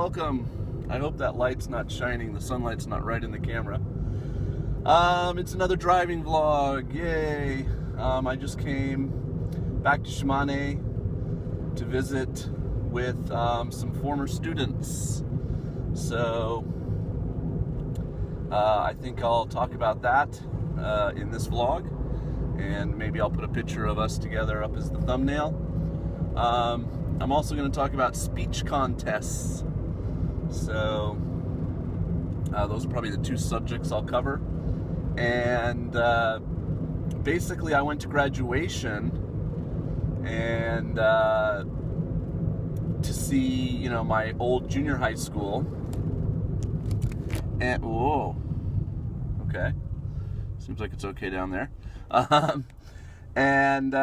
welcome. I hope that light's not shining, the sunlight's not right in the camera. It's another driving vlog, yay. I just came back to Shimane to visit with some former students. So, I think I'll talk about that in this vlog, and maybe I'll put a picture of us together up as the thumbnail. I'm also going to talk about speech contests. So, those are probably the two subjects I'll cover. And basically, I went to graduation and to see, my old junior high school. And whoa, okay, seems like it's okay down there. And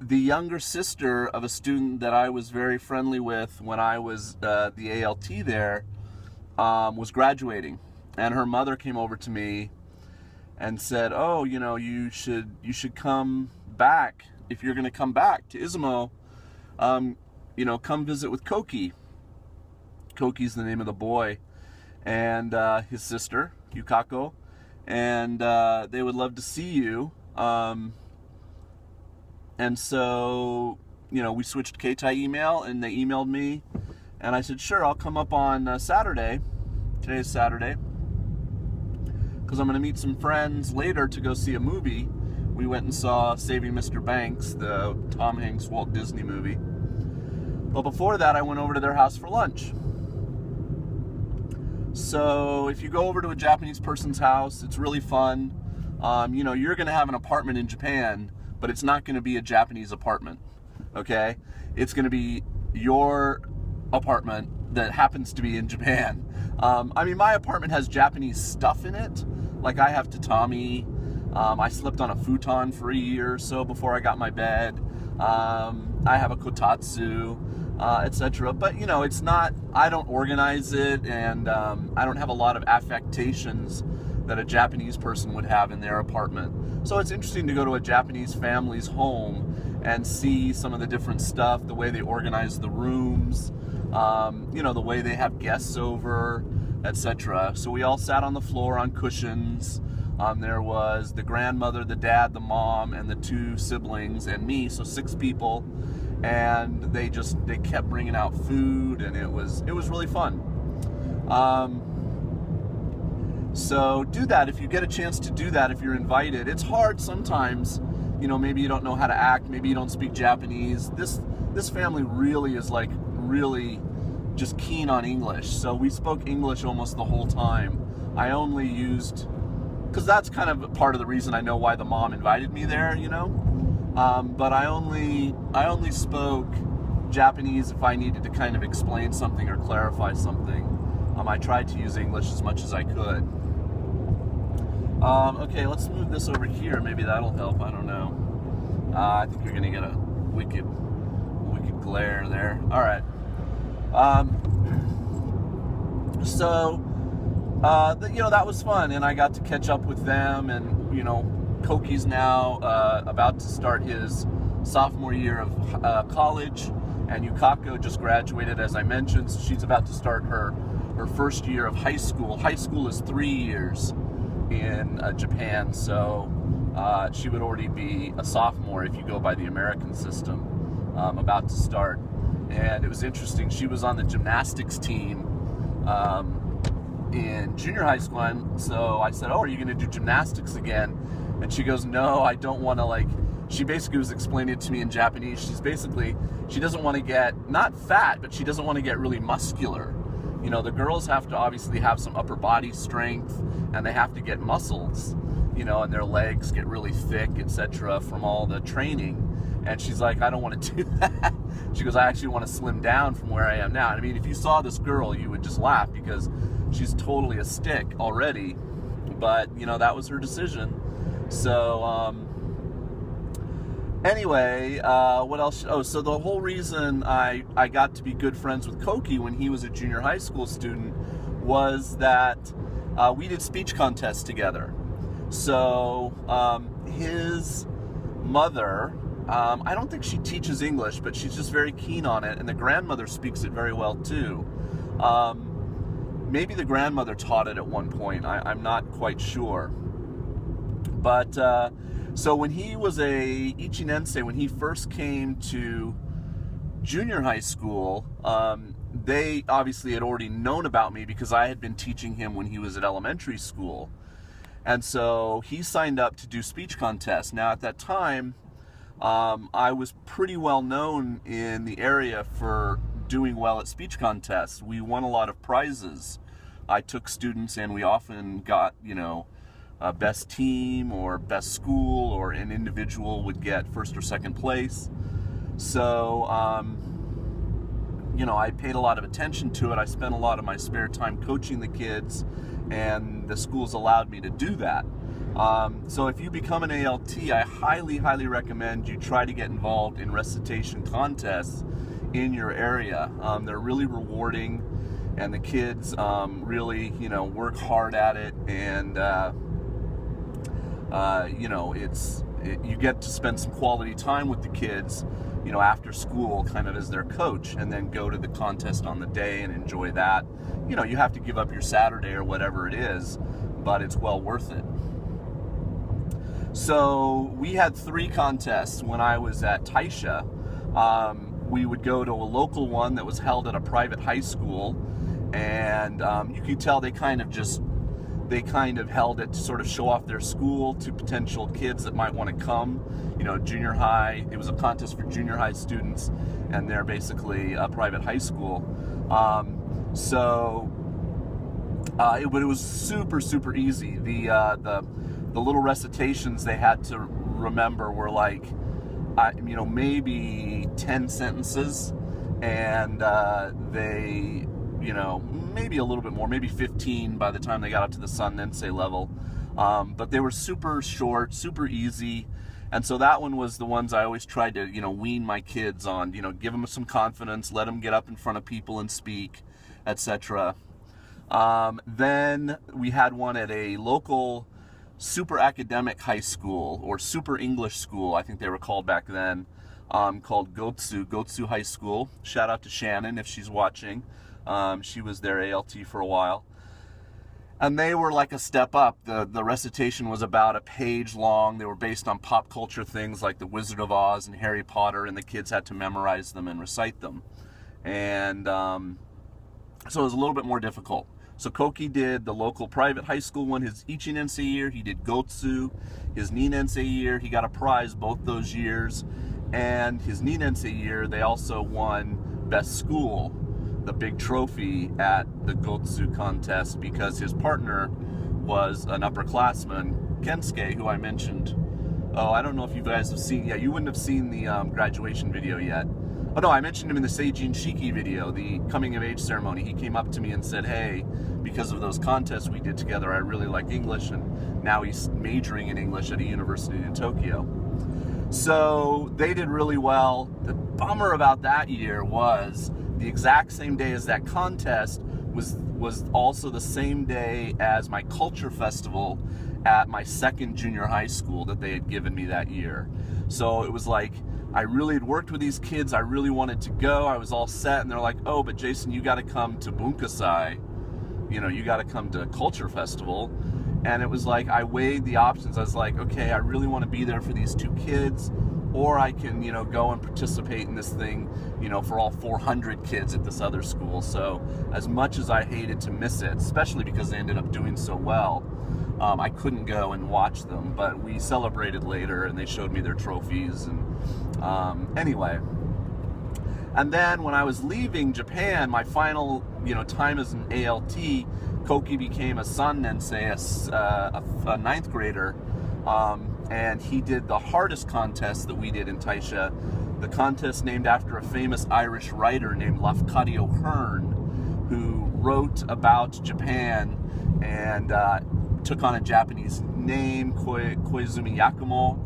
the younger sister of a student that I was very friendly with when I was the ALT there was graduating, and her mother came over to me and said, "Oh, you should come back if you're going to come back to Izumo. Come visit with Koki." Koki's the name of the boy, and his sister Yukako, and they would love to see you. And so, we switched Keitai email, and they emailed me, and I said, sure, I'll come up on Saturday. Today's Saturday, because I'm going to meet some friends later to go see a movie. We went and saw Saving Mr. Banks, the Tom Hanks Walt Disney movie. But before that, I went over to their house for lunch. So if you go over to a Japanese person's house, it's really fun. You're going to have an apartment in Japan, but it's not going to be a Japanese apartment, okay? It's going to be your apartment that happens to be in Japan. My apartment has Japanese stuff in it. Like, I have tatami. I slept on a futon for a year or so before I got my bed. I have a kotatsu, etc. But, it's not, I don't organize it, and I don't have a lot of affectations that a Japanese person would have in their apartment. So it's interesting to go to a Japanese family's home and see some of the different stuff, the way they organize the rooms, the way they have guests over, etc. So we all sat on the floor on cushions. There was the grandmother, the dad, the mom, and the two siblings, and me, so 6 people. And they kept bringing out food, and it was really fun. So do that if you get a chance to do that, if you're invited. It's hard sometimes, maybe you don't know how to act, maybe you don't speak Japanese. This family really is really just keen on English. So we spoke English almost the whole time. I only used, because that's kind of part of the reason I know why the mom invited me there, but I only spoke Japanese if I needed to kind of explain something or clarify something. I tried to use English as much as I could. Okay, let's move this over here. Maybe that'll help. I don't know. I think you're going to get a wicked glare there. All right. That was fun, and I got to catch up with them, and, Koki's now about to start his sophomore year of college, and Yukako just graduated, as I mentioned, so she's about to start her first year of high school. High school is 3 years in Japan, so she would already be a sophomore if you go by the American system, about to start. And it was interesting, she was on the gymnastics team in junior high school, and so I said, "Oh, are you going to do gymnastics again?" And she goes, "No, I don't want to," she basically was explaining it to me in Japanese. She doesn't want to get, not fat, but she doesn't want to get really muscular. The girls have to obviously have some upper body strength, and they have to get muscles, and their legs get really thick, etc. from all the training. And she's like, "I don't want to do that." She goes, "I actually want to slim down from where I am now." And if you saw this girl, you would just laugh, because she's totally a stick already. But, that was her decision. So, anyway, what else? Oh, so the whole reason I got to be good friends with Koki when he was a junior high school student was that we did speech contests together. So his mother I don't think she teaches English, but she's just very keen on it, and the grandmother speaks it very well too. Maybe the grandmother taught it at one point. I'm not quite sure. But so when he was a Ichinense, when he first came to junior high school, they obviously had already known about me because I had been teaching him when he was at elementary school. And so he signed up to do speech contests. Now at that time, I was pretty well known in the area for doing well at speech contests. We won a lot of prizes. I took students and we often got, best team or best school, or an individual would get first or second place. So, I paid a lot of attention to it. I spent a lot of my spare time coaching the kids, and the schools allowed me to do that. So if you become an ALT, I highly, highly recommend you try to get involved in recitation contests in your area. They're really rewarding, and the kids really, work hard at it, and you get to spend some quality time with the kids, after school, kind of as their coach, and then go to the contest on the day and enjoy that. You have to give up your Saturday or whatever it is, but it's well worth it. So we had 3 contests when I was at Taisha. We would go to a local one that was held at a private high school, and you could tell they kind of held it to sort of show off their school to potential kids that might want to come. Junior high, it was a contest for junior high students, and they're basically a private high school. But it was super, super easy. The little recitations they had to remember were like, maybe 10 sentences, and they, maybe a little bit more, maybe 15 by the time they got up to the Sannense level. But they were super short, super easy. And so that one was the ones I always tried to, wean my kids on, give them some confidence, let them get up in front of people and speak, etc. Then we had one at a local super academic high school, or super English school, I think they were called back then, called Gotsu High School. Shout out to Shannon if she's watching. She was their ALT for a while. And they were like a step up. The recitation was about a page long. They were based on pop culture things like The Wizard of Oz and Harry Potter, and the kids had to memorize them and recite them. And so it was a little bit more difficult. So Koki did the local private high school one his Ichinense year. He did Gotsu his Ninense year. He got a prize both those years. And his Ninense year, they also won Best School, the big trophy at the Gotsu contest, because his partner was an upperclassman, Kensuke, who I mentioned. Oh, I don't know if you guys have seen, you wouldn't have seen the graduation video yet. Oh no, I mentioned him in the Seijin Shiki video, the coming of age ceremony. He came up to me and said, hey, because of those contests we did together, I really like English, and now he's majoring in English at a university in Tokyo. So they did really well. The bummer about that year was the exact same day as that contest was also the same day as my culture festival at my second junior high school that they had given me that year. So it was like, I really had worked with these kids, I really wanted to go, I was all set, and they're like, oh, but Jason, you gotta come to Bunkasai, you gotta come to Culture Festival. And it was like, I weighed the options. I was like, okay, I really want to be there for these 2 kids, or I can, go and participate in this thing, for all 400 kids at this other school. So as much as I hated to miss it, especially because they ended up doing so well, I couldn't go and watch them, but we celebrated later and they showed me their trophies. And anyway, and then when I was leaving Japan, my final, time as an ALT, Koki became a Sannense, a 9th grader, and he did the hardest contest that we did in Taisha, the contest named after a famous Irish writer named Lafcadio O'Hearn, who wrote about Japan and took on a Japanese name, Koizumi Yakumo,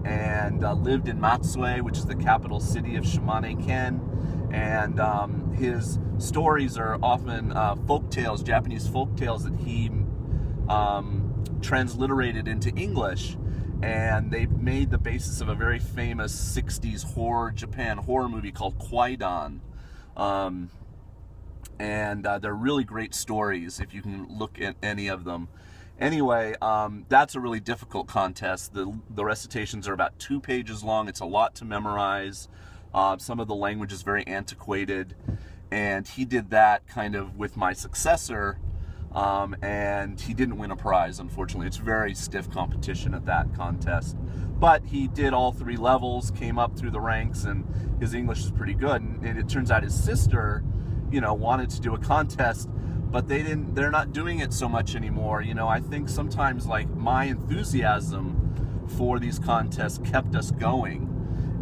and lived in Matsue, which is the capital city of Shimane Ken. And his stories are often folk tales, Japanese folk tales that he transliterated into English. and they made the basis of a very famous 60s Japan horror movie called Kwaidan. And they're really great stories if you can look at any of them. Anyway, that's a really difficult contest. The recitations are about 2 pages long. It's a lot to memorize. Some of the language is very antiquated, and he did that kind of with my successor, and he didn't win a prize, unfortunately. It's very stiff competition at that contest. But he did all 3 levels, came up through the ranks, and his English is pretty good. And it turns out his sister, you know, wanted to do a contest, but they're not doing it so much anymore. You know, I think sometimes, like, my enthusiasm for these contests kept us going.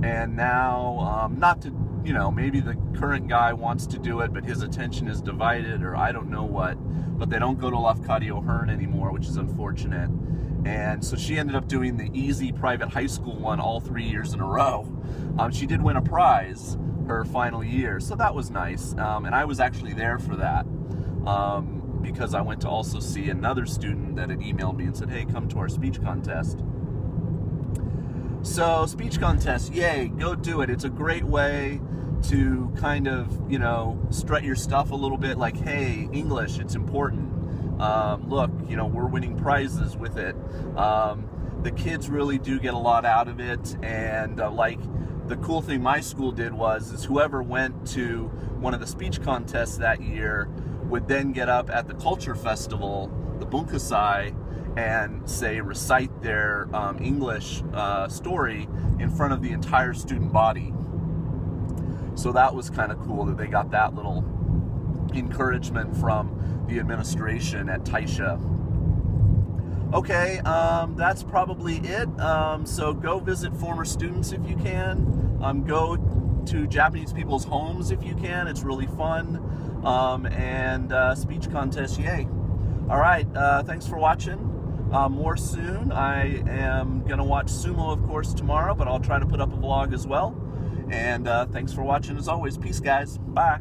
And now, not to, you know, maybe the current guy wants to do it, but his attention is divided, or I don't know what, but they don't go to Lafcadio Hearn anymore, which is unfortunate. And so she ended up doing the easy private high school one all 3 years in a row. She did win a prize her final year, so that was nice. And I was actually there for that, because I went to also see another student that had emailed me and said, hey, come to our speech contest. So, speech contest, yay, go do it. It's a great way to kind of, you know, strut your stuff a little bit, like, hey, English, it's important. Look, you know, we're winning prizes with it. The kids really do get a lot out of it, and like, the cool thing my school did is whoever went to one of the speech contests that year would then get up at the culture festival, the Bunkasai, and say recite their English story in front of the entire student body. So that was kind of cool that they got that little encouragement from the administration at Taisha. Okay, that's probably it. So go visit former students if you can. Go to Japanese people's homes if you can. It's really fun. And speech contest, yay. All right, thanks for watching. More soon. I am going to watch sumo, of course, tomorrow, but I'll try to put up a vlog as well. And thanks for watching as always. Peace, guys. Bye.